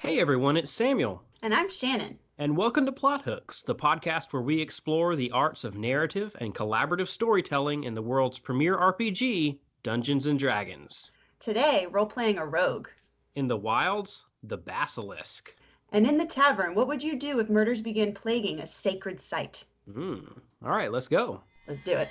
Hey everyone, it's Samuel, And I'm Shannon. and welcome to Plot Hooks, the podcast where we explore the arts of narrative and collaborative storytelling in the world's premier RPG, Dungeons and Dragons. Today, role-playing a rogue. In the wilds, the basilisk. And in the tavern, what would you do if murders began plaguing a sacred site? All right, let's go. Let's do it.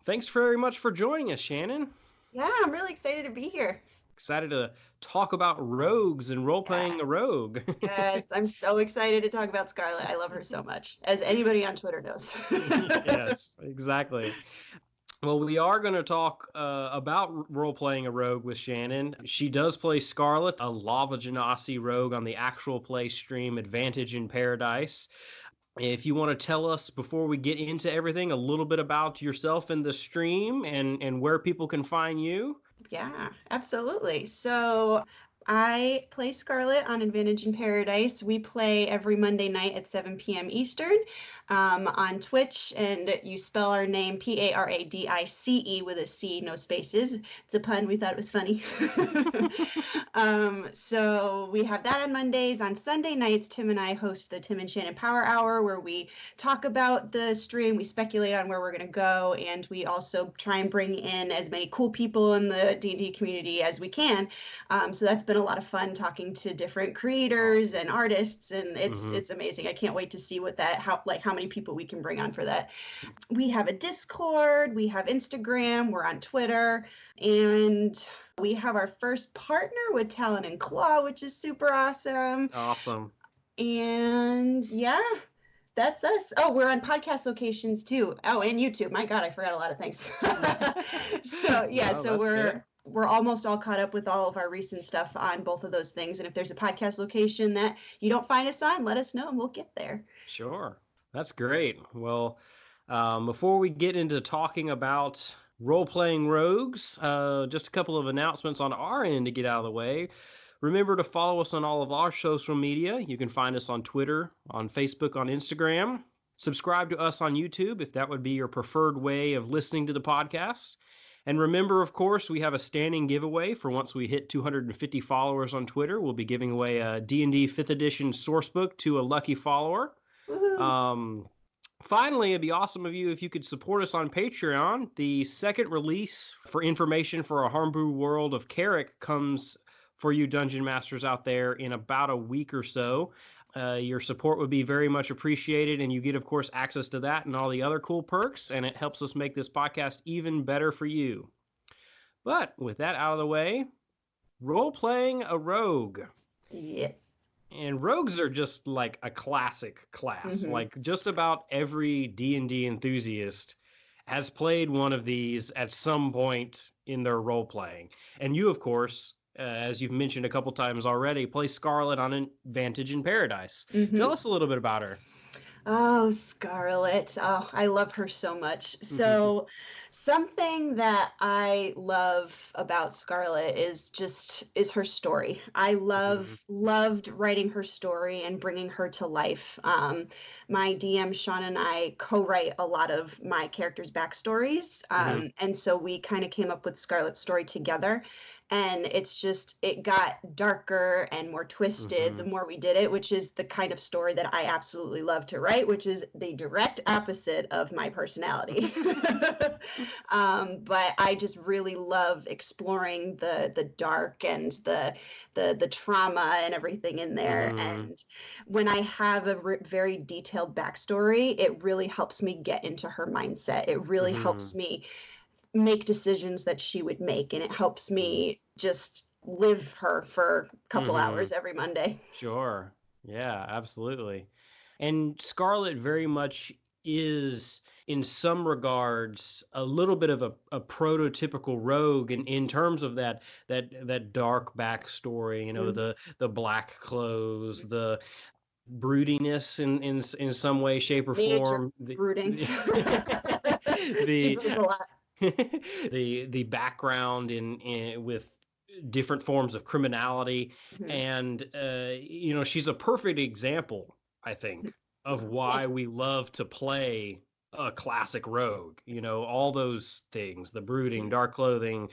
Thanks very much for joining us, Shannon. Yeah, I'm really excited to be here. Excited to talk about rogues and role-playing Yeah. a rogue. Yes, I'm so excited to talk about Scarlet. I love her so much, as anybody on Twitter knows. Yes, exactly. Well, we are going to talk about role-playing a rogue with Shannon. She does play Scarlet, a Lava Genasi rogue on the actual play stream Advantage in Paradise. If you want to tell us, before we get into everything, a little bit about yourself in the stream and where people can find you. Yeah, absolutely. So I play Scarlet on Advantage in Paradise. We play every Monday night at 7 p.m. Eastern on Twitch, and you spell our name Paradice with a C, no spaces. It's a pun. We thought it was funny. So we have that on Mondays. On Sunday nights, Tim and I host the Tim and Shannon Power Hour, where we talk about the stream, we speculate on where we're going to go, and we also try and bring in as many cool people in the D&D community as we can. So that's been a lot of fun talking to different creators and artists, and Mm-hmm. it's amazing. I can't wait to see what that how many people we can bring on for that. We have a Discord, we have Instagram, we're on Twitter, and we have our first partner with Talon and Claw, which is super awesome. Awesome. And yeah, that's us. Oh, we're on podcast locations too. Oh, and YouTube. My God, I forgot a lot of things. So yeah, No, so that's good. we're almost all caught up with all of our recent stuff on both of those things. And if there's a podcast location that you don't find us on, let us know and we'll get there. Sure. That's great. Well, before we get into talking about role-playing rogues, just a couple of announcements on our end to get out of the way. Remember to follow us on all of our social media. You can find us on Twitter, on Facebook, on Instagram. Subscribe to us on YouTube if that would be your preferred way of listening to the podcast. And remember, of course, we have a standing giveaway for once we hit 250 followers on Twitter. We'll be giving away a D&D 5th edition sourcebook to a lucky follower. Woohoo! Um, Finally, it'd be awesome of you if you could support us on Patreon. The second release for information for a Homebrew World of Carrick comes for you Dungeon Masters out there in about a week or so. Your support would be very much appreciated, and you get, of course, access to that and all the other cool perks, and it helps us make this podcast even better for you. But with that out of the way, role-playing a rogue. Yes. And rogues are just like a classic class. Mm-hmm. Like just about every D&D enthusiast has played one of these at some point in their role playing. And you, of course, as you've mentioned a couple times already, play Scarlet on Advantage in Paradise. Tell Mm-hmm. us a little bit about her. Oh, Scarlett. Oh, I love her so much. Mm-hmm. So, something that I love about Scarlett is her story. I loved writing her story and bringing her to life. My DM Sean and I co-write a lot of my characters' backstories, Mm-hmm. and so we kind of came up with Scarlett's story together. And it got darker and more twisted the Mm-hmm. more we did it, which is the kind of story that I absolutely love to write, which is the direct opposite of my personality. But I just really love exploring the dark and the trauma and everything in there. Mm-hmm. And when I have a very detailed backstory, it really helps me get into her mindset. It really Mm-hmm. helps me make decisions that she would make, and it helps me just live her for a couple Mm-hmm. hours every Monday. Sure. Yeah, absolutely. And Scarlet very much is, in some regards, a little bit of a prototypical rogue in terms of that dark backstory, Mm-hmm. the black clothes, broodiness in some way, shape, or Major form. brooding. She The broods a lot. the background with different forms of criminality, Mhm. and she's a perfect example, I think, of Thank why we love to play a classic rogue. All those things: the brooding, you. dark clothing,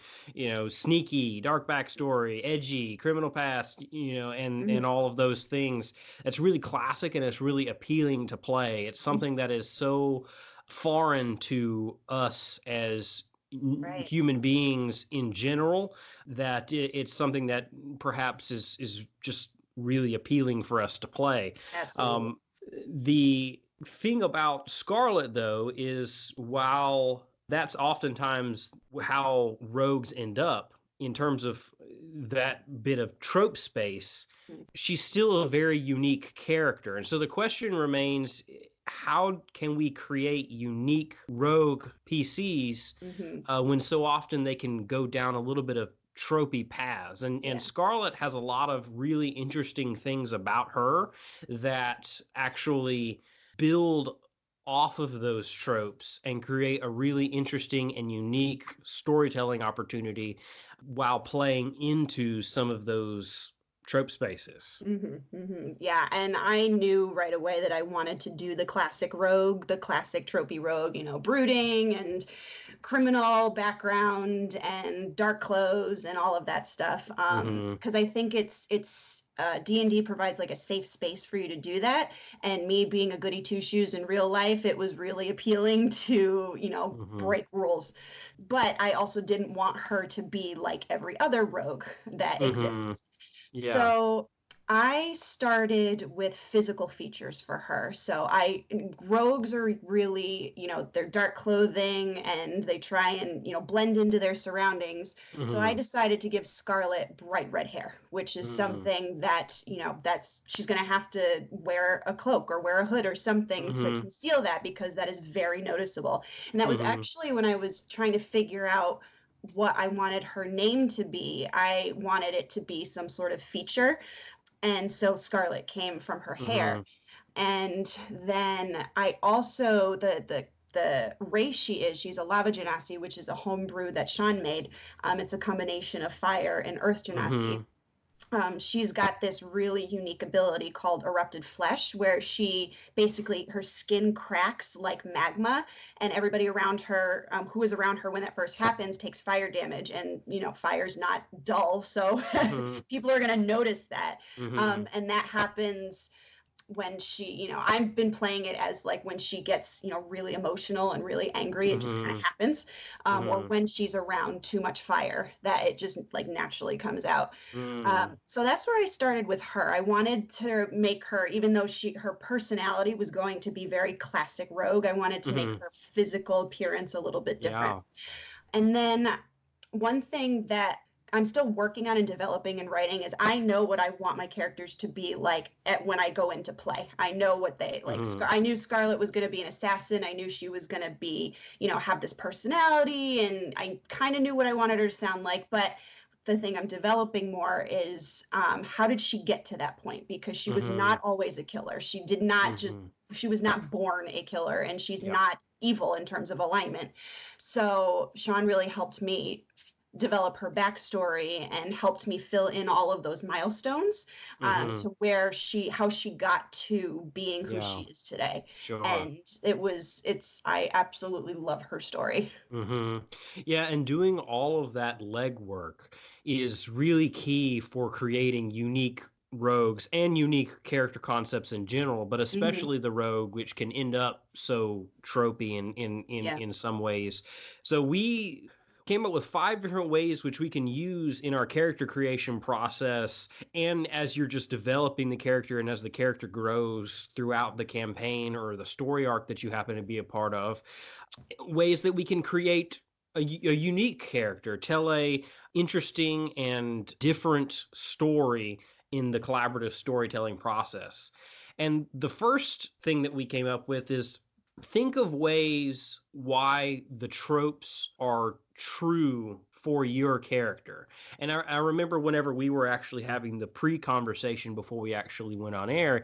sneaky, dark backstory, edgy, criminal past, Mhm. and all of those things. That's really classic, and it's really appealing to play. It's Mhm. something that is so foreign to us as Right. human beings in general, that it's something that perhaps is just really appealing for us to play. Absolutely. Um, the thing about Scarlet, though, is while that's oftentimes how rogues end up in terms of that bit of trope space, Mhm. she's still a very unique character. And so the question remains, how can we create unique rogue PCs Mhm. when so often they can go down a little bit of tropey paths? And Yeah. Scarlet has a lot of really interesting things about her that actually build off of those tropes and create a really interesting and unique storytelling opportunity while playing into some of those trope spaces. Yeah, and I knew right away that I wanted to do the classic rogue, the classic tropey rogue, brooding and criminal background and dark clothes and all of that stuff. Hmm. Because I think it's D&D provides like a safe space for you to do that. And me being a goody two shoes in real life, it was really appealing to, Hmm. break rules. But I also didn't want her to be like every other rogue that Hmm. exists. Yeah. So I started with physical features for her. So I rogues are really, they're dark clothing and they try and, blend into their surroundings. So I Hmm. decided to give Scarlet bright red hair, which is Hmm. something that, that's she's going to have to wear a cloak or wear a hood or something to Hmm. conceal that because that is very noticeable. And that was Hmm. actually when I was trying to figure out what I wanted her name to be. I wanted it to be some sort of feature. And so Scarlet came from her hair. Hmm. And then I also the race she is, she's a lava genasi, which is a home brew that Sean made. It's a combination of fire and earth genasi. Hmm. She's got this really unique ability called erupted flesh, where she basically her skin cracks like magma, and everybody around her, who is around her when that first happens, takes fire damage. And fire's not dull, so Hmm. people are going to notice that. Hmm. And that happens when she, I've been playing it as like when she gets, really emotional and really angry, it just kind of Hmm. happens. Or Hmm. when she's around too much fire, that it just like naturally comes out. Hmm. So that's where I started with her. I wanted to make her, even though her personality was going to be very classic rogue, I wanted to make Hmm. her physical appearance a little bit different. Yeah. And then one thing that I'm still working on and developing and writing is I know what I want my characters to be like when I go into play. I know what they like. Hmm. I knew Scarlet was going to be an assassin. I knew she was going to be, have this personality, and I kind of knew what I wanted her to sound like. But the thing I'm developing more is how did she get to that point? Because she was Hmm. not always a killer. She did not just, Hmm. she was not born a killer, and she's Yeah. not evil in terms of alignment. So Sean really helped me develop her backstory and helped me fill in all of those milestones, Hmm. to how she got to being who she Yeah. is today. Sure. And I absolutely love her story. Hmm. Yeah, and doing all of that legwork is really key for creating unique rogues and unique character concepts in general, but Hmm. especially the rogue, which can end up so tropey Yeah. in some ways. So we came up with 5 different ways which we can use in our character creation process, and as you're just developing the character and as the character grows throughout the campaign or the story arc that you happen to be a part of, ways that we can create a unique character, tell a interesting and different story in the collaborative storytelling process. And the first thing that we came up with is think of ways why the tropes are true for your character. And I remember whenever we were actually having the pre-conversation before we actually went on air,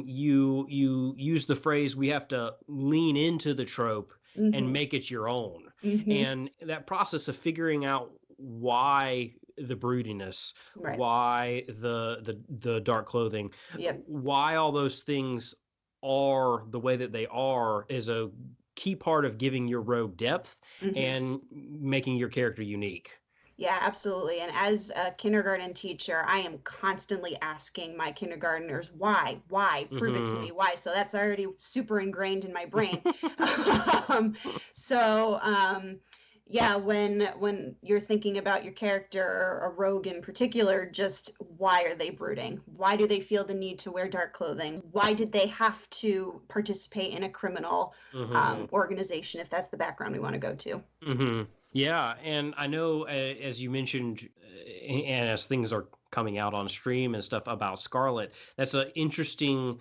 you used the phrase, we have to lean into the trope and Mm-hmm. make it your own. Mm-hmm. And that process of figuring out why the broodiness, Right. why the dark clothing, Yep. why all those things are the way that they are is a key part of giving your rogue depth Mm-hmm. and making your character unique. Yeah, absolutely. And as a kindergarten teacher, I am constantly asking my kindergartners, why, prove it to Mm-hmm. me, why. So that's already super ingrained in my brain. um, so, yeah, when you're thinking about your character, a rogue in particular, just why are they brooding? Why do they feel the need to wear dark clothing? Why did they have to participate in a criminal Mm-hmm. organization if that's the background we want to go to? Mm-hmm. Yeah, and I know as you mentioned, and as things are coming out on stream and stuff about Scarlet, that's an interesting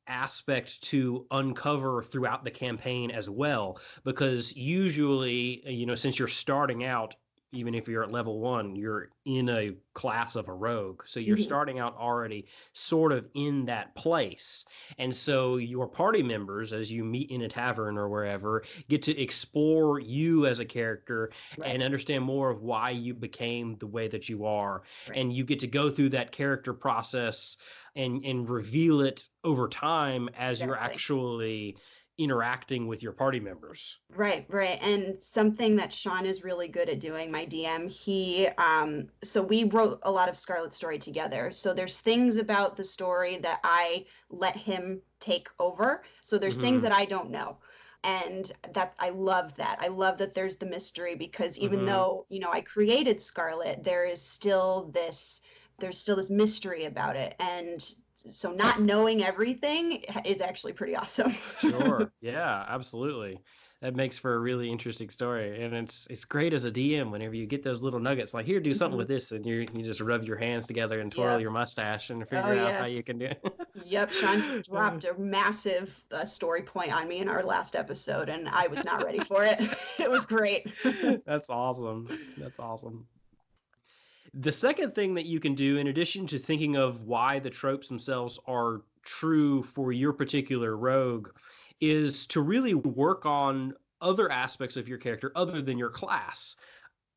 aspect to uncover throughout the campaign as well, because usually, since you're starting out, even if you're at level 1, you're in a class of a rogue, so you're Hmm. starting out already sort of in that place. And so your party members, as you meet in a tavern or wherever, get to explore you as a character Right, and understand more of why you became the way that you are. right. And you get to go through that character process and reveal it over time as you're Exactly. actually interacting with your party members. Right, right. And something that Sean is really good at doing, my DM, so we wrote a lot of Scarlet story together. So there's things about the story that I let him take over. So there's things Mm-hmm. that I don't know. And that I love that. I love that there's the mystery because even Mm-hmm. though, I created Scarlet, there's still this mystery about it. And so not knowing everything is actually pretty awesome. Sure. Yeah, absolutely. That makes for a really interesting story. And it's great as a DM whenever you get those little nuggets like, here, do something Mhm. with this, and you just rub your hands together and twirl Yep. your mustache and Oh figure out how yeah. you can do Yep. Sean just it. dropped a massive story point on me in our last episode, and I was not ready for it. It was great. That's awesome. That's awesome. The second thing that you can do, in addition to thinking of why the tropes themselves are true for your particular rogue, is to really work on other aspects of your character other than your class.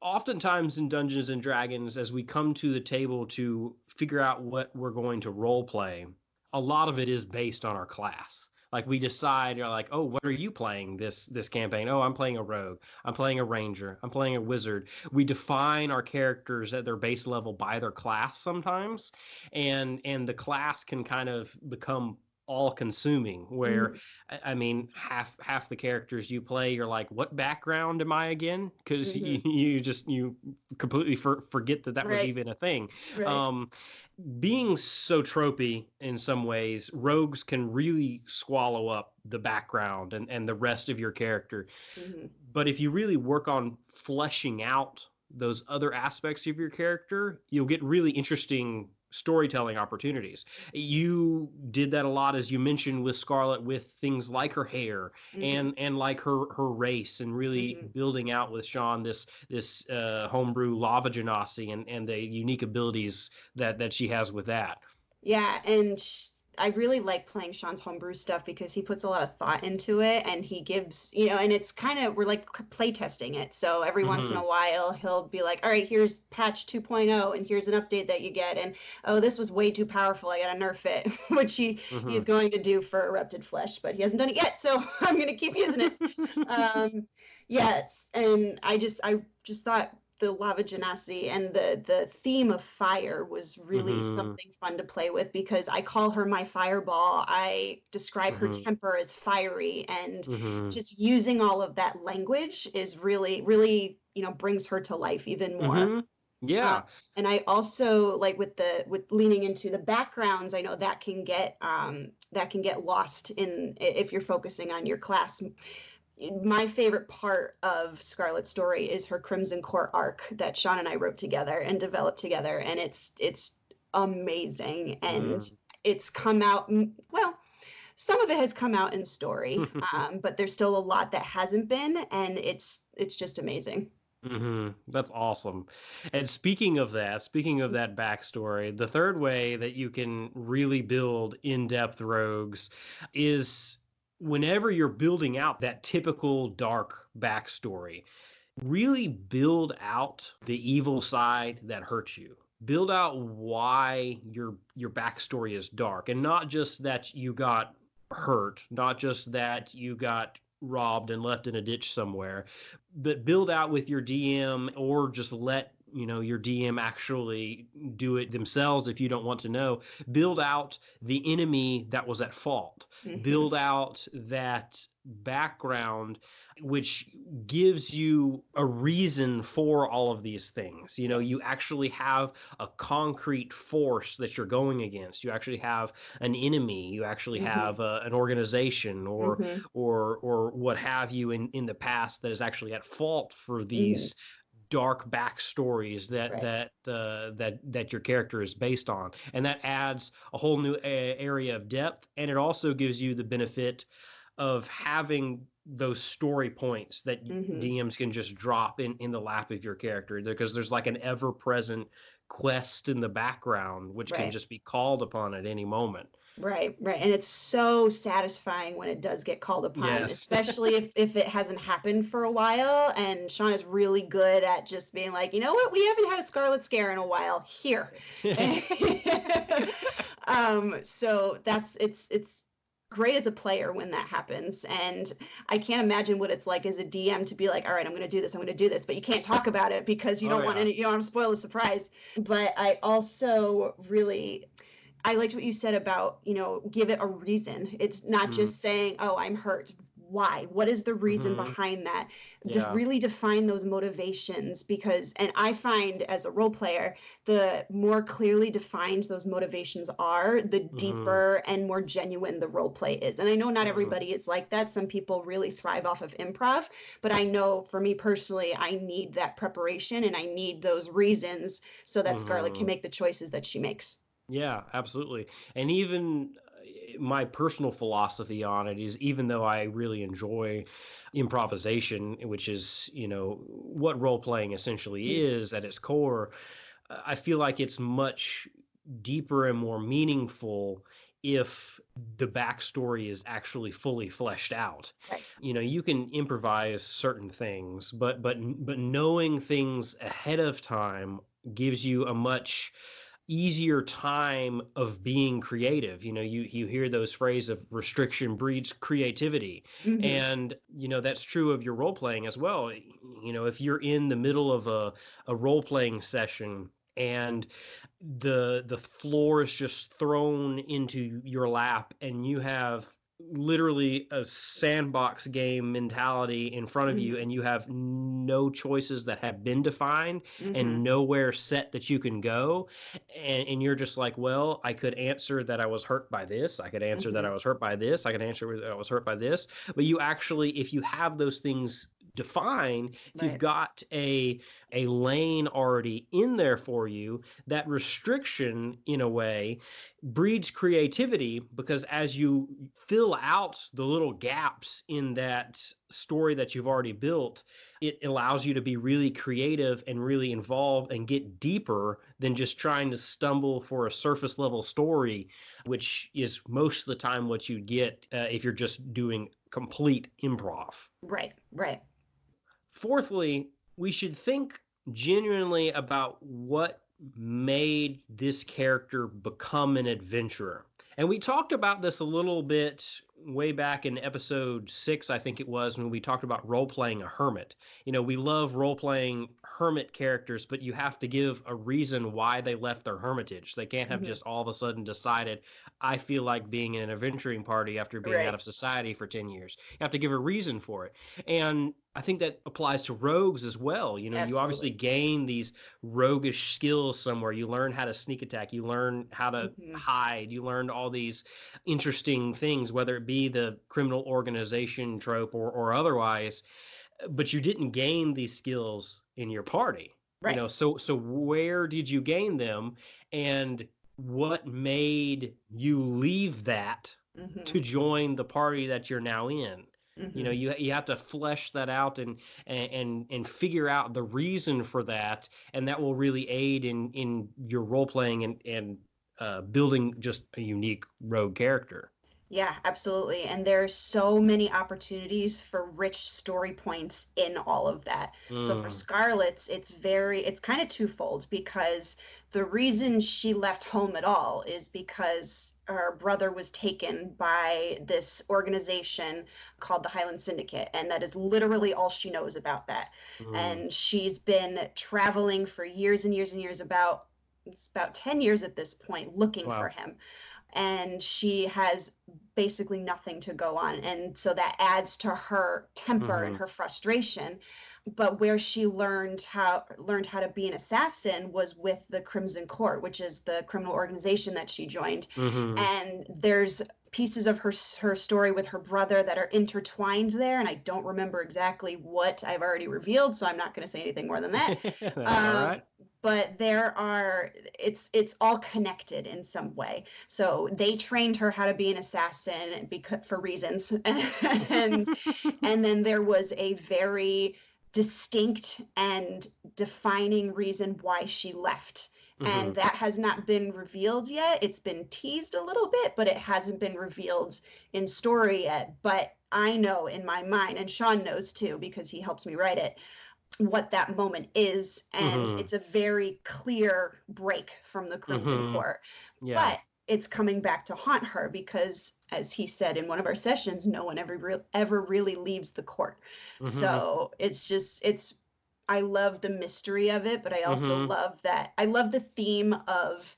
Oftentimes in Dungeons and Dragons, as we come to the table to figure out what we're going to role play, a lot of it is based on our class. Like we decide, you're like, oh, what are you playing this campaign? Oh, I'm playing a rogue. I'm playing a ranger. I'm playing a wizard. We define our characters at their base level by their class sometimes, and the class can kind of become all consuming where Hmm. I mean, half the characters you play, you're like, what background am I again? Because Hmm. you completely forget that was Right. even a thing. Right. Um, Being so tropey in some ways, rogues can really swallow up the background and the rest of your character. Hmm. But if you really work on fleshing out those other aspects of your character, you'll get really interesting storytelling opportunities. You did that a lot, as you mentioned, with Scarlet, with things like her hair Hmm. and like her race, and really Hmm. building out with Sean this homebrew lava genasi and the unique abilities that she has with that. Yeah, and I really like playing Sean's homebrew stuff because he puts a lot of thought into it and he gives, and it's kind of, we're like play testing it. So every once in Mm-hmm. a while, he'll be like, all right, here's patch 2.0 and here's an update that you get. And oh, this was way too powerful. I gotta nerf it, which he's Mm-hmm. going to do for Erupted Flesh, but he hasn't done it yet. So I'm going to keep using it. Um, yes. And I just thought the lava genasi and the theme of fire was really Mm-hmm. something fun to play with because I call her my fireball. I describe her Mm-hmm. temper as fiery, and Mm-hmm. just using all of that language is really, really, brings her to life even more. Mm-hmm. Uh, Yeah. and I also like with leaning into the backgrounds. I know that can get lost in if you're focusing on your class. My favorite part of Scarlet's story is her Crimson Court arc that Sean and I wrote together and developed together, and it's amazing. And Mm. it's come out well. Some of it has come out in story, but there's still a lot that hasn't been, and it's just amazing. That's awesome. And speaking of that backstory, the third way that you can really build in-depth rogues is whenever you're building out that typical dark backstory, really build out the evil side that hurts you. Build out why your backstory is dark, and not just that you got hurt, not just that you got robbed and left in a ditch somewhere, but build out with your DM, or just let your DM actually do it themselves if you don't want to know. Build out the enemy that was at fault. Hmm. Build out that background, which gives you a reason for all of these things. You Yes. actually have a concrete force that you're going against. You actually have an enemy. You actually Hmm. have an organization, or Hmm. or what have you in the past that is actually at fault for Hmm. these dark backstories Right. that your character is based on, and that adds a whole new area of depth, and it also gives you the benefit of having those story points that Hmm. DMs can just drop in the lap of your character, because there's like an ever present quest in the background which can Right. just be called upon at any moment. Right, right. And it's so satisfying when it does get called upon, Yes. especially if it hasn't happened for a while. And Sean is really good at just being like, you know what, we haven't had a Scarlet Scare in a while. Here. So it's great as a player when that happens. And I can't imagine what it's like as a DM to be like, all right, I'm gonna do this, I'm gonna do this, but you can't talk about it because Oh yeah. you don't want to spoil the surprise. But I also really I liked what you said about, give it a reason. It's not Mm-hmm. just saying, oh, I'm hurt. Why? What is the reason Mm-hmm. behind that? Just Yeah. really define those motivations because, and I find as a role player, the more clearly defined those motivations are, the Mm-hmm. deeper and more genuine the role play is. And I know not Mm-hmm. everybody is like that. Some people really thrive off of improv, but I know for me personally, I need that preparation and I need those reasons so that Scarlett can Mm-hmm. make the choices that she makes. Yeah, absolutely. And even my personal philosophy on it is, even though I really enjoy improvisation, which is, what role playing essentially Mm. is at its core, I feel like it's much deeper and more meaningful if the backstory is actually fully fleshed out. Right. You can improvise certain things, but knowing things ahead of time gives you a much easier time of being creative. You hear those phrases of restriction breeds creativity. Hmm. And that's true of your role playing as well. If you're in the middle of a role playing session, and the floor is just thrown into your lap, and you have literally a sandbox game mentality in front of you, Hmm. and you have no choices that have been defined Hmm. and nowhere set that you can go, and you're just like, well, I could answer that I was hurt by this, I could answer that I Hmm. was hurt by this, I could answer that I was hurt by this. But you actually, if you have those things defined, if you've Right. got a lane already in there for you, that restriction in a way breeds creativity, because as you fill out the little gaps in that story that you've already built, it allows you to be really creative and really involved and get deeper than just trying to stumble for a surface level story, which is most of the time what you get if you're just doing complete improv. Right. Right. Fourthly, we should think genuinely about what made this character become an adventurer. And we talked about this a little bit way back in episode 6, I think it was, when we talked about role playing a hermit. We love role playing hermit characters, but you have to give a reason why they left their hermitage. They can't have Hmm. just all of a sudden decided, I feel like being in an adventuring party after being out Right. of society for 10 years. You have to give a reason for it. And I think that applies to rogues as well. You obviously Absolutely. gain these roguish skills somewhere. You learn how to sneak attack, you learn how to Hmm. hide, you learn all these interesting things, whether it be the criminal organization trope, or otherwise. But you didn't gain these skills in your party. Right. So where did you gain them, and what made you leave that Hmm. to join the party that you're now in? Hmm. You have to flesh that out and figure out the reason for that, and that will really aid in your role playing and building just a unique rogue character. Yeah, absolutely. And there's so many opportunities for rich story points in all of that. So for Mm, Scarlett's, it's kind of twofold because the reason she left home at all is because her brother was taken by this organization called the Highland Syndicate, and that is literally all she knows about that. mm, And she's been traveling for years and years and years, about it's about 10 years at this point, looking for wow. him, and she has basically nothing to go on, and so that adds to her temper and Hmm. her frustration. But where she learned how to be an assassin was with the Crimson Court, which is the criminal organization that she joined. Hmm. And there's pieces of her story with her brother that are intertwined there, and I don't remember exactly what I've already revealed, so I'm not going to say anything more than that. That's all um, right. but it's all connected in some way. So they trained her how to be an assassin because for reasons, and then there was a very distinct and defining reason why she left. And Hmm. that has not been revealed yet. It's been teased a little bit, but it hasn't been revealed in story yet. But I know in my mind, and Sean knows too, because he helps me write it, what that moment is. And Hmm. it's a very clear break from the Crimson Hmm. Court. Yeah. But it's coming back to haunt her because, as he said in one of our sessions, no one ever really leaves the court. Hmm. So I love the mystery of it, but I also Hmm. love the theme of,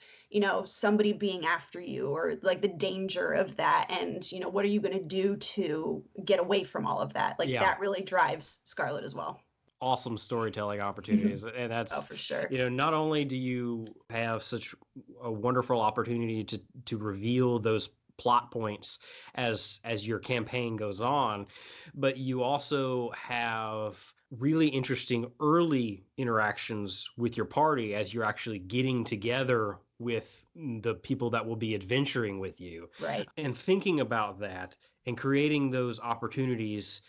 somebody being after you, or like the danger of that. And, what are you going to do to get away from all of that? Like Yeah. that really drives Scarlet as well. Awesome storytelling opportunities. And Oh, that's, for sure. not only do you have such a wonderful opportunity to reveal those plot points as your campaign goes on, but you also have really interesting early interactions with your party as you're actually getting together with the people that will be adventuring with you, Right. and thinking about that and creating those opportunities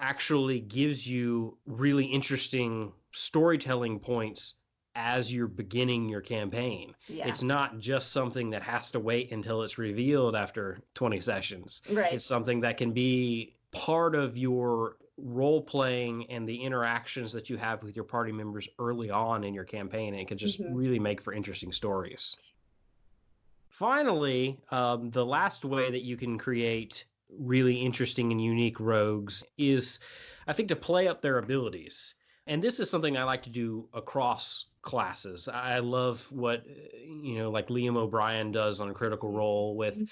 actually gives you really interesting storytelling points as you're beginning your campaign. Yeah. It's not just something that has to wait until it's revealed after 20 sessions. It's Right. something that can be part of your role playing and the interactions that you have with your party members early on in your campaign. And it can just Hmm. really make for interesting stories. Finally, the last way that you can create really interesting and unique rogues is, I think, to play up their abilities. And this is something I like to do across classes. I love what, like Liam O'Brien does on Critical Role with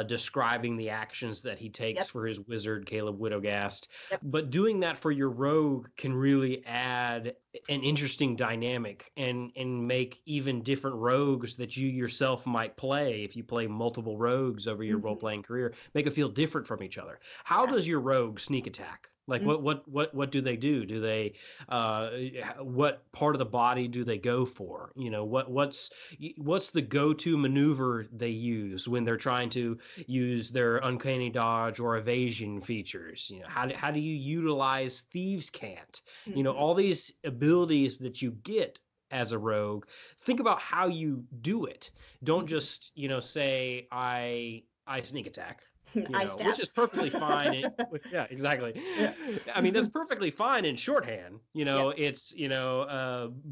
describing the actions that he takes Yep. for his wizard, Caleb Widogast. Yep. But doing that for your rogue can really add an interesting dynamic and make even different rogues that you yourself might play, if you play multiple rogues over your role Hmm. playing career, make it feel different from each other. How Yeah. does your rogue sneak attack? Like what do they do? Do they uh what part of the body do they go for? What's the go-to maneuver they use when they're trying to use their uncanny dodge or evasion features? How do you utilize thieves can't? Hmm. All these abilities that you get as a rogue, think about how you do it. Don't Hmm. just, say I sneak attack, I which stab. is perfectly fine. Yeah, exactly. Yeah. I mean, that's perfectly fine in shorthand. Yep. It's,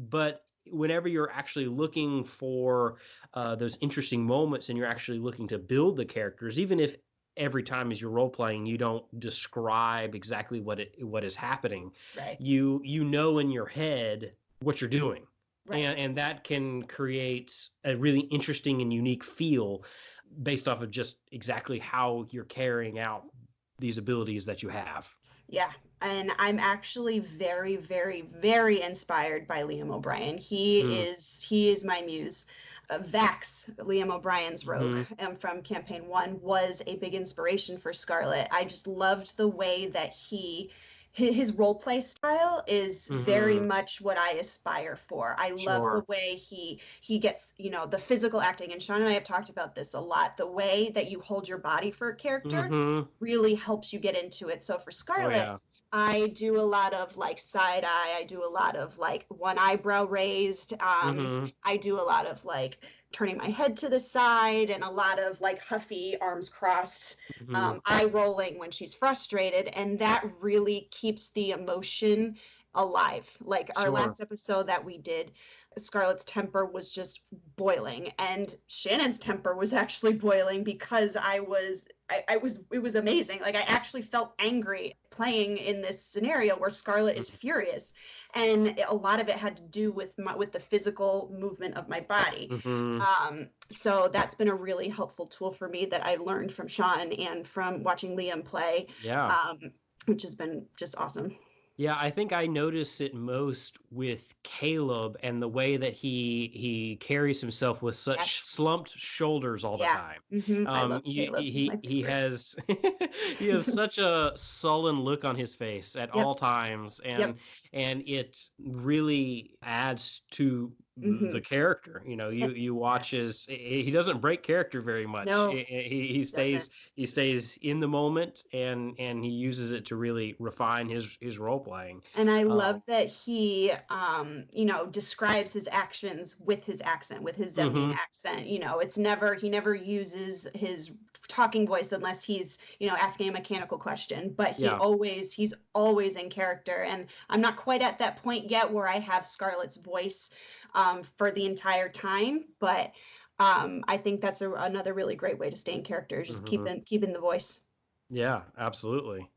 but whenever you're actually looking for those interesting moments and you're actually looking to build the characters, even if every time as you're role playing you don't describe exactly what is happening, Right. you know in your head what you're doing, Right. and that can create a really interesting and unique feel based off of just exactly how you're carrying out these abilities that you have. Yeah, and I'm actually very, very, very inspired by Liam O'Brien. Mm. He is my muse. Vax, Liam O'Brien's rogue, Hmm. from campaign one, was a big inspiration for Scarlet. I just loved the way that he his role play style is very Mm-hmm. much what I aspire for. I love the Sure. way he gets, the physical acting, and Sean and I have talked about this a lot. The way that you hold your body for a character Mm-hmm. really helps you get into it. So for Oh Scarlet, yeah. I do a lot of like side eye. I do a lot of like one eyebrow raised. Mm-hmm. I do a lot of like turning my head to the side and a lot of like huffy arms crossed, Mm-hmm. eye rolling when she's frustrated. And that really keeps the emotion alive. Like our Sure. last episode that we did, Scarlett's temper was just boiling, and Shannon's temper was actually boiling because it was amazing. Like I actually felt angry playing in this scenario where Scarlett is furious, and a lot of it had to do with with the physical movement of my body. Mm-hmm. So that's been a really helpful tool for me that I learned from Sean and from watching Liam play, Yeah. um, which has been just awesome. Yeah, I think I notice it most with Caleb and the way that he carries himself with such Yes. slumped shoulders all the Yeah. time. I love Caleb. He's my He favorite. has he has such a sullen look on his face at all Yep. times, Yep. and it really adds to the Hmm. character. You watch Yes. his he doesn't break character very much. No, He doesn't. stays in the moment, and he uses it to really refine his role playing. And I love Um, that he, describes his actions with his accent, with his Zemnian hmm accent. He never uses his talking voice unless he's, asking a mechanical question, but yeah. he's always in character. And I'm not quite at that point yet where I have Scarlett's voice, for the entire time, but, I think that's another really great way to stay in character, just hmm keeping the voice. Yeah, absolutely.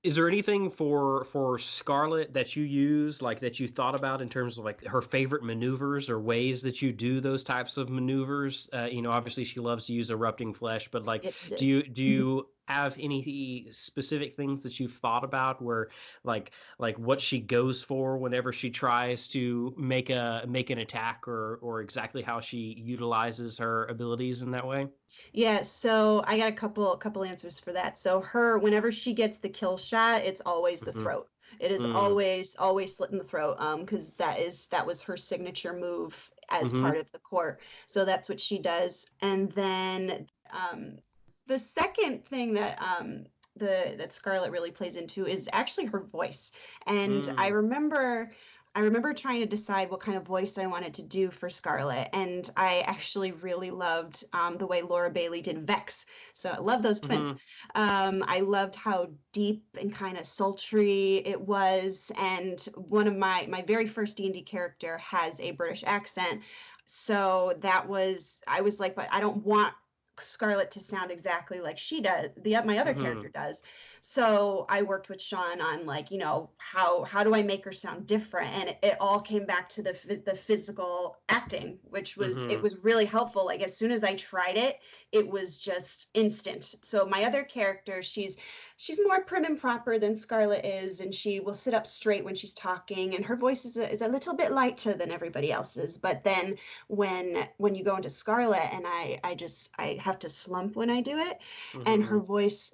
Is there anything for Scarlett that you use, like that you thought about in terms of like her favorite maneuvers or ways that you do those types of maneuvers? Obviously she loves to use erupting flesh, but like, Yes, she do did. you have any specific things that you've thought about where like what she goes for whenever she tries to make an attack, or exactly how she utilizes her abilities in that way? Yeah, so I got a couple answers for that. So whenever she gets the kill shot, it's always the hmm throat. It is Mm. always slit in the throat, because that was her signature move as part hmm of the court. So that's what she does. And then, the second thing that Scarlett really plays into is actually her voice. And Mm. I remember trying to decide what kind of voice I wanted to do for Scarlett, and I actually really loved, the way Laura Bailey did Vex. So I love those twins. hmm I loved how deep and kind of sultry it was, and one of my very first D&D character has a British accent. So I was like, but I don't want Scarlett to sound exactly like she does, my other character hmm does. So I worked with Sean on like, how do I make her sound different? And it all came back to the physical acting, which it hmm was really helpful. Like as soon as I tried it, it was just instant. So my other character, she's more prim and proper than Scarlett is, and she will sit up straight when she's talking, and her voice is a little bit lighter than everybody else's. But then when you go into Scarlett, and I have to slump when I do it, and hmm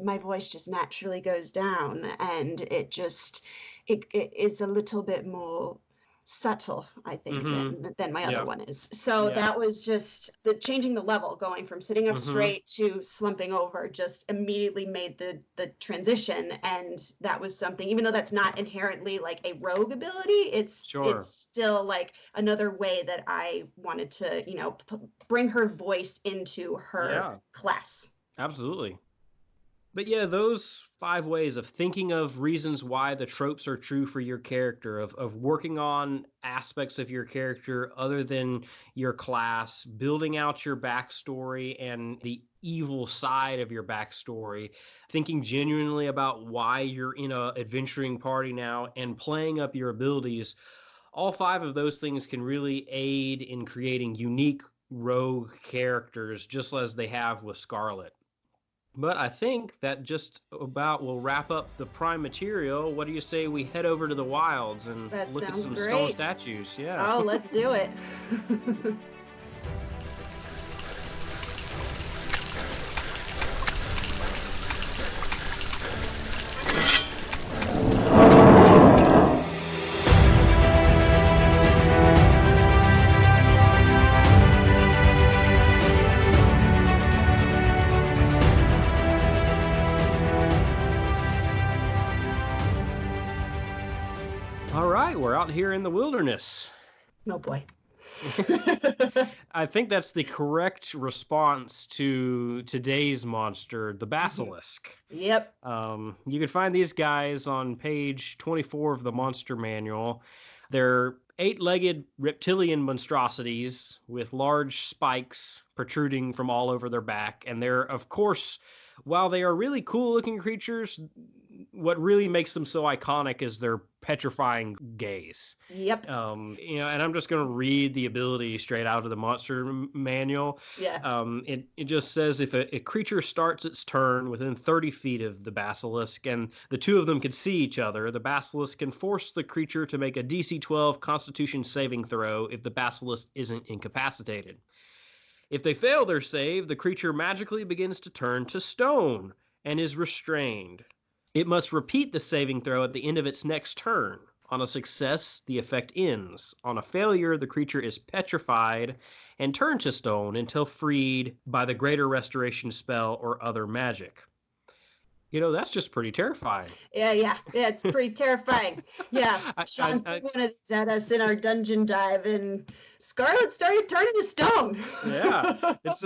my voice just naturally goes down, and it is a little bit more subtle, I think, hmm than my other Yeah. one is. So Yeah. that was just the changing the level, going from sitting up hmm straight to slumping over, just immediately made the transition. And that was something, even though that's not inherently like a rogue ability, it's Sure. still like another way that I wanted to, bring her voice into her Yeah. class. Absolutely. But yeah, those 5 ways of thinking of reasons why the tropes are true for your character, of working on aspects of your character other than your class, building out your backstory and the evil side of your backstory, thinking genuinely about why you're in a adventuring party now, and playing up your abilities. All 5 of those things can really aid in creating unique rogue characters, just as they have with Scarlet. But I think that just about will wrap up the prime material. What do you say we head over to the wilds and That look at sounds some stone great. statues? Yeah. Oh, let's do it. All right, we're out here in the wilderness. Oh boy. I think that's the correct response to today's monster, the basilisk. Yep. You can find these guys on page 24 of the monster manual. They're eight-legged reptilian monstrosities with large spikes protruding from all over their back. And they're, of course, while they are really cool-looking creatures, what really makes them so iconic is their petrifying gaze. Yep. And I'm just going to read the ability straight out of the monster manual. Yeah. It just says if a creature starts its turn within 30 feet of the basilisk and the two of them can see each other, the basilisk can force the creature to make a DC 12 Constitution saving throw if the basilisk isn't incapacitated. If they fail their save, the creature magically begins to turn to stone and is restrained. It must repeat the saving throw at the end of its next turn. On a success, the effect ends. On a failure, the creature is petrified and turned to stone until freed by the Greater Restoration spell or other magic. That's just pretty terrifying. Yeah, it's pretty terrifying. Yeah, Sean threw one of these at us in our dungeon dive, and Scarlet started turning to stone. Yeah, it's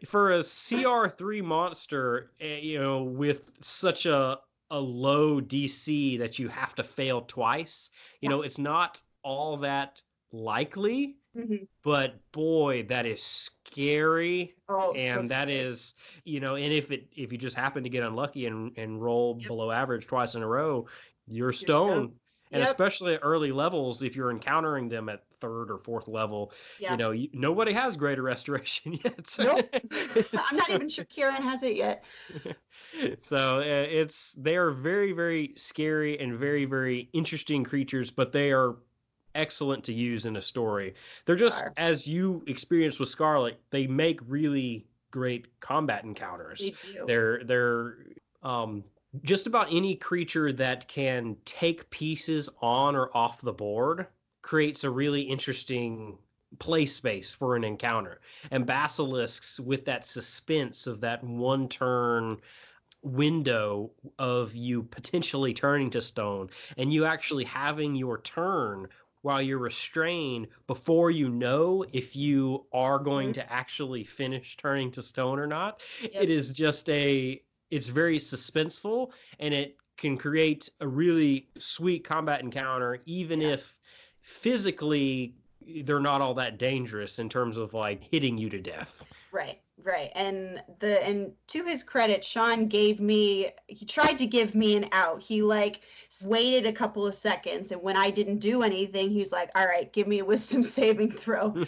for a CR3 monster, with such a low DC that you have to fail twice. It's not all that likely, but boy, that is scary. Oh, And so that scary. is, and if you just happen to get unlucky and roll below average twice in a row, you're stoned. And Yep. especially at early levels, if you're encountering them at third or fourth level, Yeah. Nobody has greater restoration yet. Nope. I'm not even sure Kieran has it yet. So they are very, very scary and very, very interesting creatures, but they are excellent to use in a story. They're just, as you experienced with Scarlet, they make really great combat encounters. They do. They're just about any creature that can take pieces on or off the board creates a really interesting play space for an encounter. And basilisks, with that suspense of that one turn window of you potentially turning to stone and you actually having your turn while you're restrained before you know if you are going to actually finish turning to stone or not. It is just it's very suspenseful, and it can create a really sweet combat encounter, even if physically they're not all that dangerous in terms of like hitting you to death. Right. And to his credit, Sean he tried to give me an out. He waited a couple of seconds, and when I didn't do anything, he's like, all right, give me a wisdom saving throw.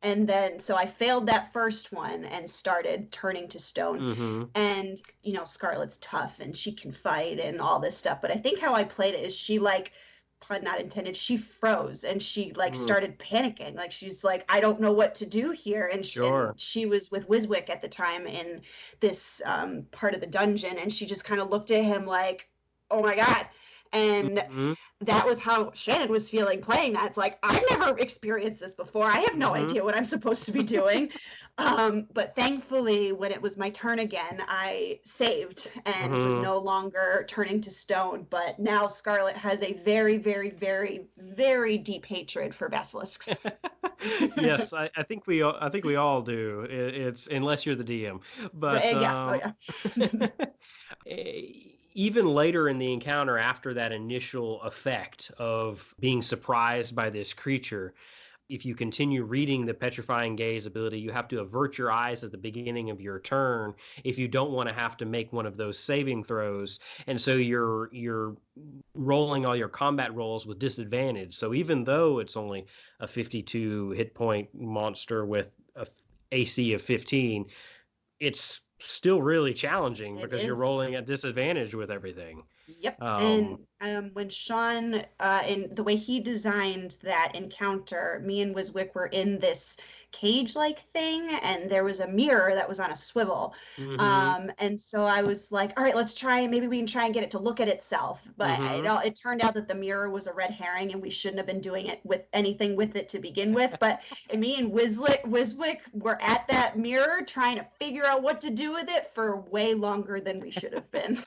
And then so I failed that first one and started turning to stone. And Scarlet's tough and she can fight and all this stuff, but I think how I played it is she pun not intended, she froze and she started panicking. She's like, I don't know what to do here. And she was with Wiswick at the time in this part of the dungeon, and she just kind of looked at him like, oh my God. And that was how Shannon was feeling playing that. It's like, I've never experienced this before. I have no idea what I'm supposed to be doing. But thankfully, when it was my turn again, I saved and was no longer turning to stone. But now Scarlet has a very, very, very, very deep hatred for basilisks. Yes, I think we all do. It's unless you're the DM, but even later in the encounter, after that initial effect of being surprised by this creature, if you continue reading the petrifying gaze ability, you have to avert your eyes at the beginning of your turn if you don't want to have to make one of those saving throws. And so you're rolling all your combat rolls with disadvantage. So even though it's only a 52 hit point monster with a AC of 15, it's still really challenging because you're rolling at disadvantage with everything. Yep. And when Sean, in the way he designed that encounter, me and Wiswick were in this cage-like thing, and there was a mirror that was on a swivel. And so I was like, all right, maybe we can try and get it to look at itself. But it turned out that the mirror was a red herring, and we shouldn't have been doing it with anything with it to begin with. But me and Wiswick were at that mirror trying to figure out what to do with it for way longer than we should have been.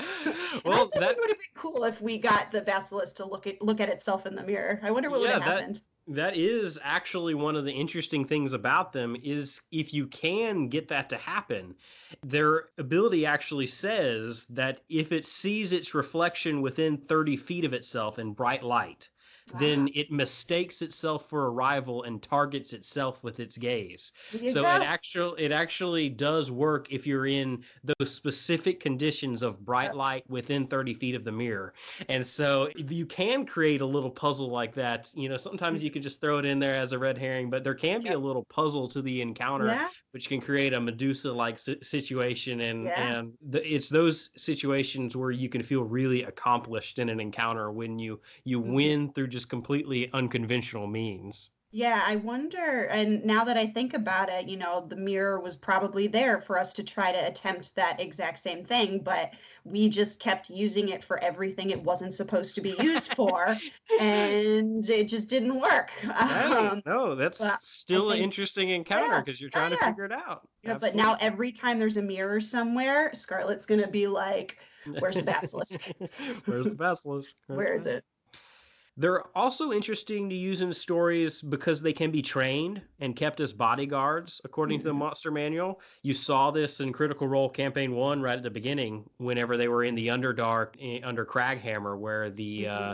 Well, I still think it would have been cool if we got got the basilisk to look at itself in the mirror. I wonder what would Yeah, have happened. that is actually one of the interesting things about them is if you can get that to happen, their ability actually says that if it sees its reflection within 30 feet of itself in bright light, Ah, then it mistakes itself for a rival and targets itself with its gaze. there you So go. it actually does work if you're in those specific conditions of bright Yep. light within 30 feet of the mirror. And so you can create a little puzzle like that. Sometimes you could just throw it in there as a red herring, but there can be a Yep. little puzzle to the encounter, Yeah. which can create a Medusa-like situation. Yeah. It's those situations where you can feel really accomplished in an encounter when you Mhm. win through just completely unconventional means. Yeah, I wonder, and now that I think about it, the mirror was probably there for us to try to attempt that exact same thing, but we just kept using it for everything it wasn't supposed to be used for, and it just didn't work. Hey, no, that's But I still an think, interesting encounter yeah, because you're trying oh to yeah, figure it out. yeah. But now Absolutely. every time there's a mirror somewhere, Scarlett's gonna be like, "Where's the basilisk? Where's the basilisk? Where's Where the is basilisk? it?" They're also interesting to use in stories because they can be trained and kept as bodyguards, according to the Hmm. monster manual. You saw this in Critical Role Campaign 1 right at the beginning, whenever they were in the Underdark under Craghammer, where Hmm.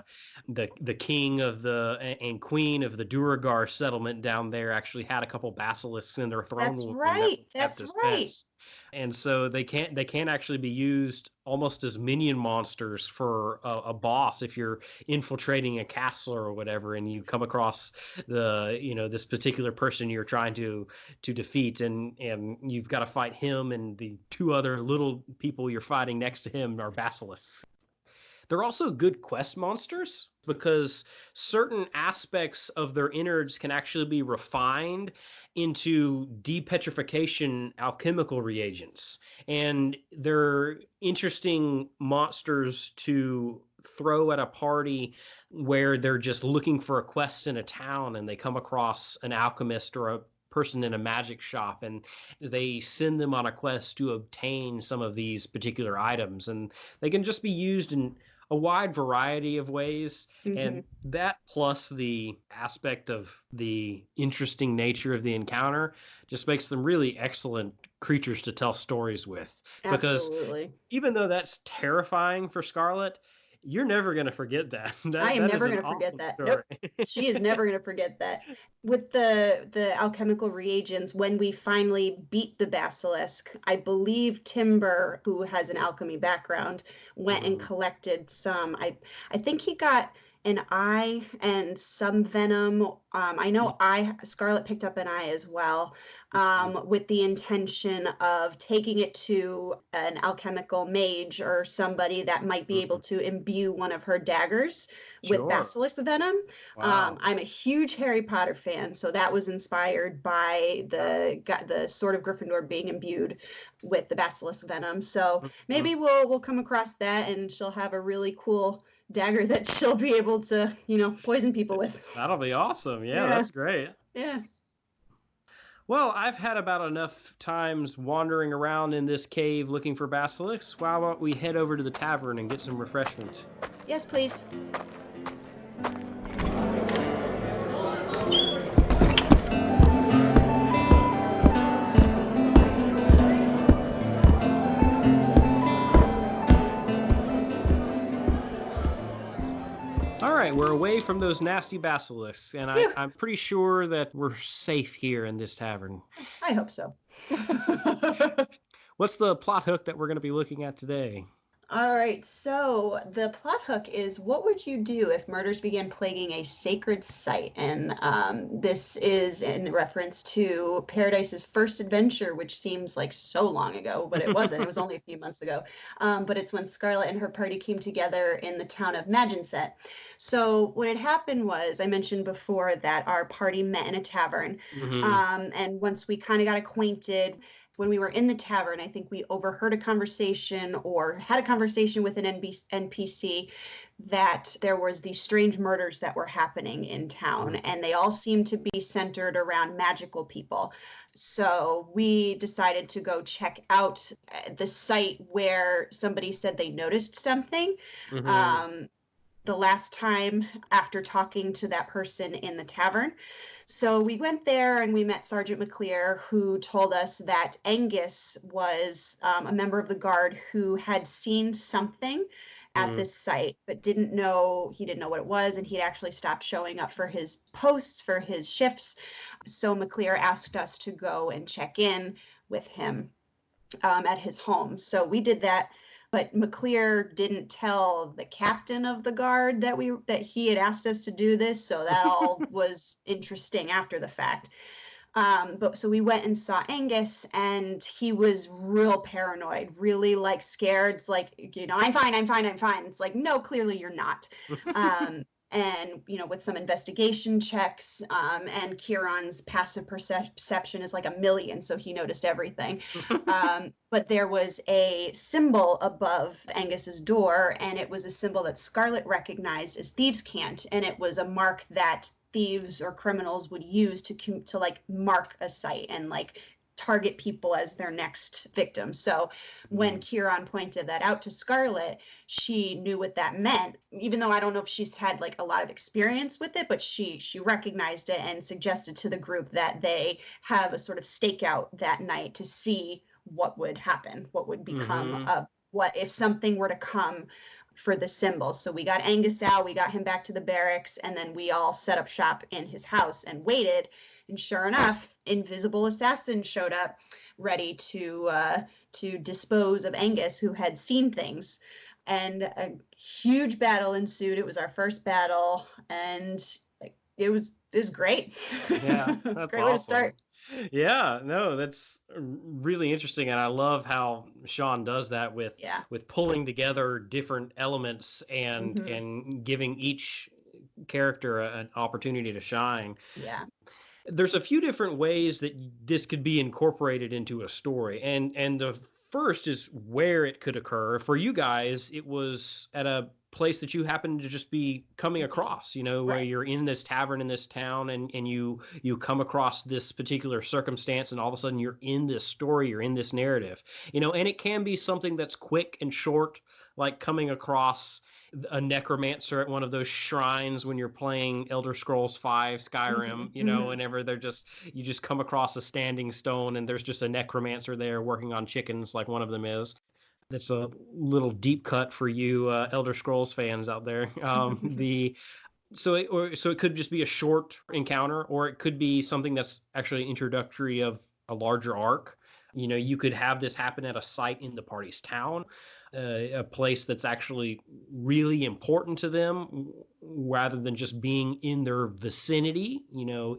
the king of and queen of the Duragar settlement down there actually had a couple basilisks in their throne That's room that were right. kept That's as right. pets. And so they can actually be used almost as minion monsters for a boss if you're infiltrating a castle or whatever, and you come across this particular person you're trying to defeat, and you've got to fight him, and the two other little people you're fighting next to him are basilisks. They're also good quest monsters because certain aspects of their innards can actually be refined into depetrification alchemical reagents. And they're interesting monsters to throw at a party where they're just looking for a quest in a town and they come across an alchemist or a person in a magic shop, and they send them on a quest to obtain some of these particular items, and they can just be used in a wide variety of ways. Hmm. And that plus the aspect of the interesting nature of the encounter just makes them really excellent creatures to tell stories with. Because Absolutely. even though that's terrifying for Scarlet, you're never going to forget that. I that am that is never an going to forget awesome that. story. Nope. She is never going to forget that. With the alchemical reagents, when we finally beat the basilisk, I believe Timber, who has an alchemy background, went and Mhm. collected some. I think he got an eye and some venom. I know I Scarlet picked up an eye as well, Mhm. with the intention of taking it to an alchemical mage or somebody that might be able Mhm. to imbue one of her daggers with Sure. basilisk venom. Wow. I'm a huge Harry Potter fan, so that was inspired by the sword of Gryffindor being imbued with the basilisk venom. So Mhm. maybe we'll come across that, and she'll have a really cool dagger that she'll be able to poison people with. That'll be awesome. Yeah, Yeah, that's great. yeah. Well, I've had about enough times wandering around in this cave looking for basilisks. Why don't we head over to the tavern and get some refreshment? Yes, please. All right, we're away from those nasty basilisks, and Phew, I'm pretty sure that we're safe here in this tavern. I hope so. What's the plot hook that we're going to be looking at today? All right, so the plot hook is what would you do if murders began plaguing a sacred site? And this is in reference to Paradise's first adventure, which seems like so long ago, but it wasn't. It was only a few months ago. But it's when Scarlet and her party came together in the town of Maginset. So what had happened was, I mentioned before that our party met in a tavern. Hmm. And once we kind of got acquainted, when we were in the tavern, I think we overheard a conversation or had a conversation with an NPC that there was these strange murders that were happening in town, and they all seemed to be centered around magical people. So we decided to go check out the site where somebody said they noticed something. Hmm. Um, the last time after talking to that person in the tavern. So we went there and we met Sergeant McClear, who told us that Angus was a member of the guard who had seen something at Mm. this site, but he didn't know what it was, and he'd actually stopped showing up for his posts, for his shifts. So McClear asked us to go and check in with him at his home. So we did that, but McClear didn't tell the captain of the guard that he had asked us to do this. So that all was interesting after the fact. But so we went and saw Angus, and he was real paranoid, really like scared. It's like, I'm fine, I'm fine, I'm fine. It's like, no, clearly you're not. And with some investigation checks, and Kieran's passive perception is like 1,000,000, so he noticed everything. But there was a symbol above Angus's door, and it was a symbol that Scarlet recognized as thieves' cant, and it was a mark that thieves or criminals would use to like mark a site and like target people as their next victim. So when Kieran pointed that out to Scarlet, she knew what that meant, even though I don't know if she's had like a lot of experience with it, but she recognized it and suggested to the group that they have a sort of stakeout that night to see what would happen, what would become what if something were to come for the symbol. So we got Angus out, we got him back to the barracks, and then we all set up shop in his house and waited. And sure enough, invisible assassins showed up, ready to dispose of Angus, who had seen things. And a huge battle ensued. It was our first battle, and it was great. Yeah, that's Great way to awesome. start. Yeah, no, that's really interesting, and I love how Sean does that Yeah. with pulling together different elements Hmm. and giving each character an opportunity to shine. Yeah. There's a few different ways that this could be incorporated into a story, and the first is where it could occur. For you guys, it was at a place that you happen to just be coming Hmm. across, where Right. you're in this tavern in this town, and you come across this particular circumstance, and all of a sudden you're in this story, you're in this narrative. And it can be something that's quick and short, like coming across a necromancer at one of those shrines when you're playing Elder Scrolls 5 Hmm. Skyrim, Hmm. whenever you just come across a standing stone and there's just a necromancer there working on chickens, like one of them is. That's a little deep cut for you Elder Scrolls fans out there. The so it could just be a short encounter, or it could be something that's actually introductory of a larger arc. You could have this happen at a site in the party's town, a place that's actually really important to them, rather than just being in their vicinity.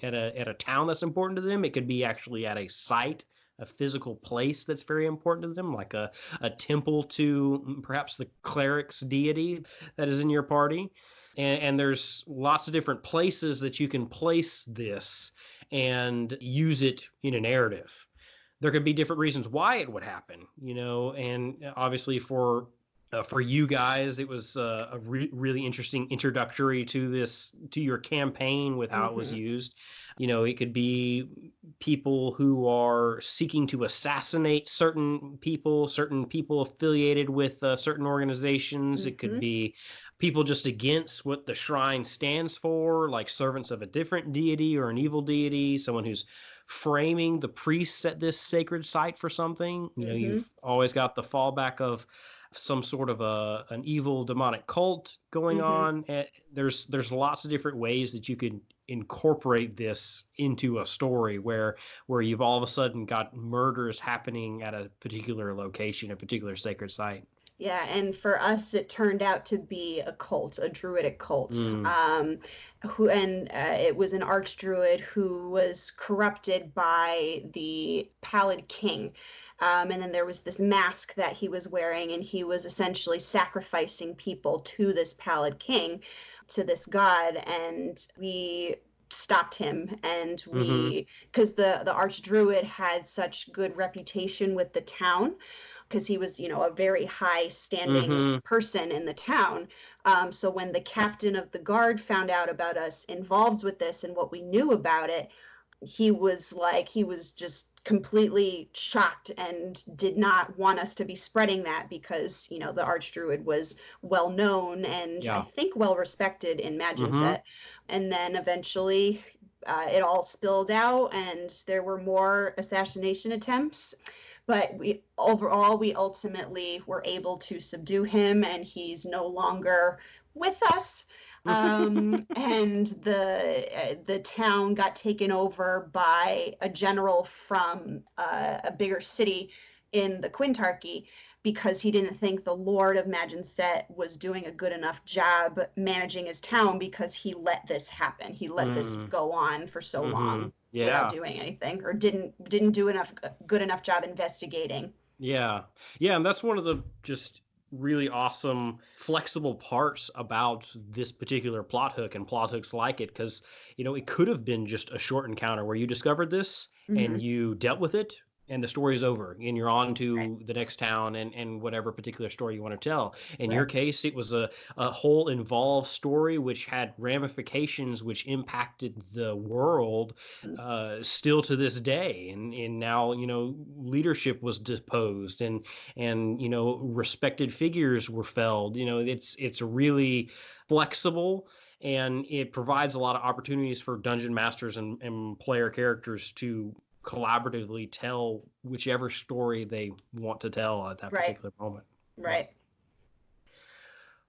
At a town that's important to them, it could be actually at a site, a physical place that's very important to them, like a temple to perhaps the cleric's deity that is in your party. And there's lots of different places that you can place this and use it in a narrative. There could be different reasons why it would happen, and obviously for you guys, it was a really interesting introductory to your campaign with how it was Hmm. used. It could be people who are seeking to assassinate certain people affiliated with certain organizations. It could Hmm. be people just against what the shrine stands for, like servants of a different deity or an evil deity, someone who's framing the priests at this sacred site for something. Hmm. You've always got the fallback of some sort of an evil demonic cult going Hmm. on. There's lots of different ways that you could incorporate this into a story where you've all of a sudden got murders happening at a particular location, a particular sacred site. Yeah, and for us, it turned out to be a cult, a druidic cult. Mm. It was an archdruid who was corrupted by the Pallid King. And then there was this mask that he was wearing, and he was essentially sacrificing people to this Pallid King, to this god. And we stopped him, and Mm-hmm. because the archdruid had such good reputation with the town, because he was, a very high standing Mm-hmm. person in the town. So when the captain of the guard found out about us involved with this and what we knew about it, he was just completely shocked and did not want us to be spreading that because the archdruid was well known and I Yeah. think well respected in Mm-hmm. Set. And then eventually it all spilled out and there were more assassination attempts, but we ultimately were able to subdue him and he's no longer with us. And the town got taken over by a general from a bigger city in the Quintarchy because he didn't think the Lord of Set was doing a good enough job managing his town because he let this happen. He let this Mm. go on for so Mm-hmm. long without Yeah. doing anything or didn't do enough good enough job investigating. Yeah. Yeah, and that's one of the just really awesome flexible parts about this particular plot hook and plot hooks like it, because it could have been just a short encounter where you discovered this and Mm-hmm. you dealt with it and the story's over and you're on Right. to the next town and whatever particular story you want to tell. In your Right. case, it was a whole involved story which had ramifications which impacted the world still to this day. And now, leadership was deposed and respected figures were felled. It's really flexible and it provides a lot of opportunities for dungeon masters and player characters to collaboratively tell whichever story they want to tell at that Right. particular moment. Yep. Right.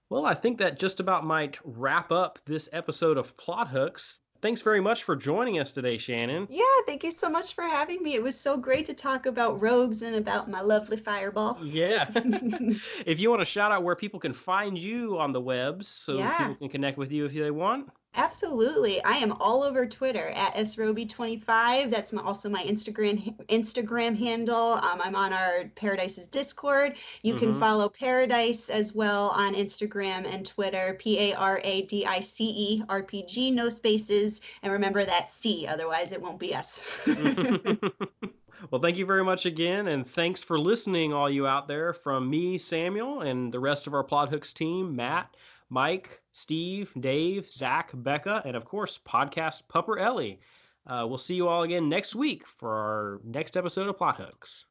Well, I think that just about might wrap up this episode of Plot Hooks. Thanks very much for joining us today, Shannon. Yeah, thank you so much for having me. It was so great to talk about rogues and about my lovely fireball. Yeah. If you want to shout out where people can find you on the webs so Yeah, people can connect with you if they want. absolutely. I am all over Twitter at sroby25. That's also my Instagram handle. I'm on our Paradice's Discord. You can Mm-hmm. follow Paradise as well on Instagram and Twitter. Paradice RPG, no spaces. And remember that C, otherwise it won't be us. Well, thank you very much again, and thanks for listening, all you out there, from me, Samuel, and the rest of our Plot Hooks team, Matt, Mike, Steve, Dave, Zach, Becca, and of course, podcast Pupper Ellie. We'll see you all again next week for our next episode of Plot Hooks.